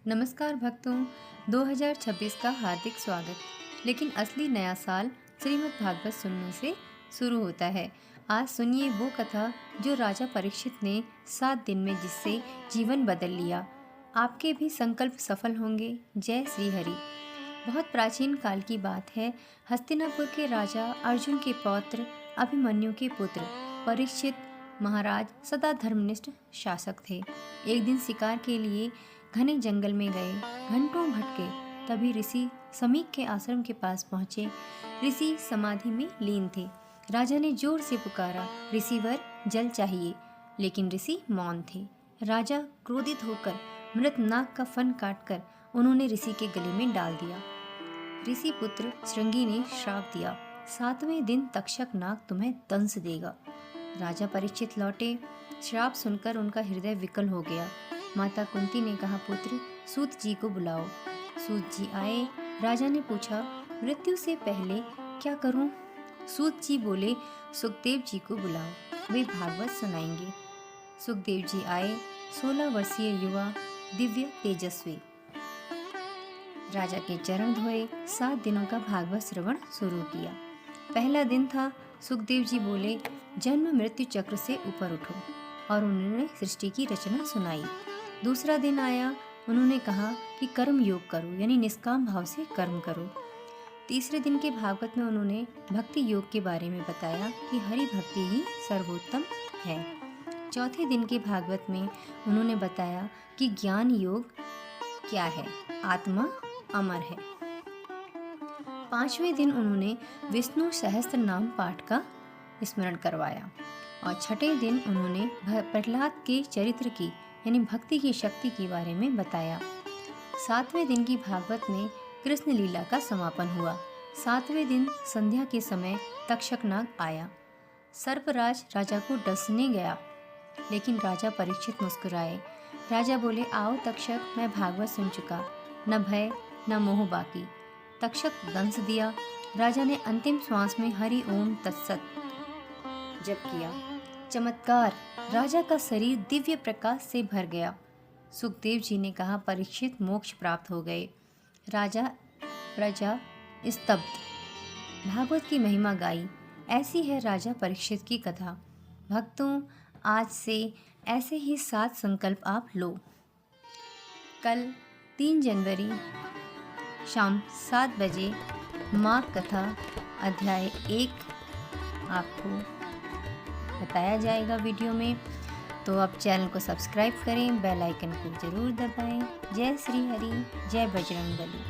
नमस्कार भक्तों, 2026 का हार्दिक स्वागत। लेकिन असली नया साल श्रीमद् भागवत सुनने से शुरू होता है। आज सुनिए वो कथा जो राजा परीक्षित ने 7 दिन में जिससे जीवन बदल लिया। आपके भी संकल्प सफल होंगे। जय श्री हरि। बहुत प्राचीन काल की बात है। हस्तिनापुर के राजा अर्जुन के पौत्र अभिमन्यु के पुत्र परीक्षित महाराज सदा धर्मनिष्ठ शासक थे। एक दिन शिकार के लिए घने जंगल में गए। घंटों भटके, तभी ऋषि समीक के आश्रम के पास पहुंचे। ऋषि समाधि में लीन थे। राजा ने जोर से पुकारा, ऋषिवर जल चाहिए, लेकिन ऋषि मौन थे। राजा क्रोधित होकर मृत नाग का फन काटकर उन्होंने ऋषि के गले में डाल दिया। ऋषि पुत्र श्रृंगी ने श्राप दिया, 7वें दिन तक्षक नाग तुम्हें दंश देगा। राजा परीक्षित लौटे। श्राप सुनकर उनका हृदय विकल हो गया। माता कुंती ने कहा, पुत्र सूत जी को बुलाओ। सूत जी आए। राजा ने पूछा, मृत्यु से पहले क्या करूं? सूत जी बोले, सुखदेव जी को बुलाओ, वे भागवत सुनाएंगे। सुखदेव जी आए। 16 वर्षीय युवा, दिव्य तेजस्वी। राजा के चरण धोए, 7 दिनों का भागवत श्रवण शुरू किया। पहला दिन था। सुखदेव जी बोले, जन्म मृत्यु चक्र से ऊपर उठो, और उन्होंने सृष्टि की रचना सुनाई। दूसरा दिन आया। उन्होंने कहा कि कर्म योग करो, यानी निष्काम भाव से कर्म करो। तीसरे दिन के भागवत में उन्होंने भक्ति योग के बारे में बताया कि हरि भक्ति ही सर्वोत्तम है। चौथे दिन के भागवत में उन्होंने बताया कि ज्ञान योग क्या है, आत्मा अमर है। 5वें दिन उन्होंने विष्णु सहस्त्र नाम पाठ का स्मरण करवाया, और छठे दिन उन्होंने प्रहलाद के चरित्र की यानी भक्ति की शक्ति के बारे में बताया। 7वें दिन की भागवत में कृष्ण लीला का समापन हुआ। 7वें दिन संध्या के समय तक्षक नाग आया। सर्पराज राजा को डसने गया, लेकिन राजा परीक्षित मुस्कुराए। राजा बोले, आओ तक्षक, मैं भागवत सुन चुका, न भय न मोह बाकी। तक्षक दंश दिया। राजा ने अंतिम श्वास में हरि ओम तत्सत जप किया। चमत्कार, राजा का शरीर दिव्य प्रकाश से भर गया। सुखदेव जी ने कहा, परीक्षित मोक्ष प्राप्त हो गए। राजा प्रजा स्तब्ध। भागवत की महिमा गाई। ऐसी है राजा परीक्षित की कथा। भक्तों, आज से ऐसे ही 7 संकल्प आप लो। कल 3 जनवरी शाम 7 बजे माँ कथा अध्याय 1 आपको बताया जाएगा वीडियो में। तो आप चैनल को सब्सक्राइब करें, बेल आइकन को ज़रूर दबाएं। जय श्री हरि, जय बजरंग बली।